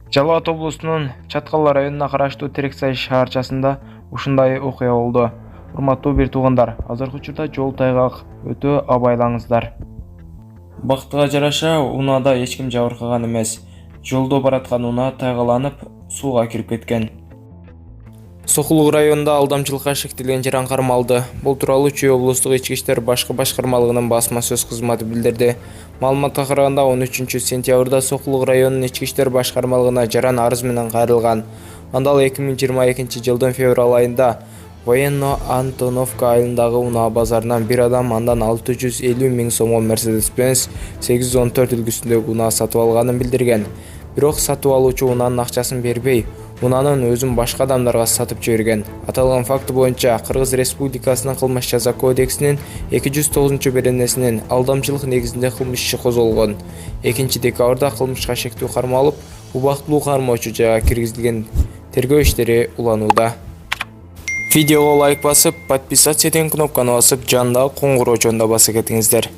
Жалал Абад облусунун Чаткал районуна караштуу Терексай шаарчасында ушундай окуя болду. Урматтуу бир туугандар, азыркы учурда жол тайгак, өтө абайлаңыздар. Бактыга жараша унаада эч ким жабыркаган эмес. Жолдо бараткан унаа тайгаланып, сууга кирип кеткен. Сокулук районунда алдамчылыкка шектелген жаран кармалды. Бул тууралуу Чүй облустук ички иштер башкармалыгынын басма сөз кызматы билдирди. Маалыматка караганда 13-сентябрда Сокулук районунун ички иштер башкармалыгына жаран арыз менен кайрылган. Анда 2022-жылдын февраль айында Военно-Антоновка айылындагы унаа базарынан бир адам андан 650 миң сомго Mercedes-Benz 814 үлгүсүндөгү унаа сатып алганын билдирген. Бирок сатып алуучу унаанын акчасын бербей, унаанын өзүн башка адамдарга сатып жиберген. Аталган факт боюнча Кыргыз Республикасынын кылмыш жаза кодексинин 209-беренесинин алдамчылык негизинде кылмыш иши козголгон. 2-декабрда кылмышка шектүү кармалып, убактылуу кармоочу жайга киргизилген. Тергөө иштери уланууда. Видеого лайк басып, подписаться деген кнопканы басып, жандагы коңгуроочуну да баса кетиңиздер.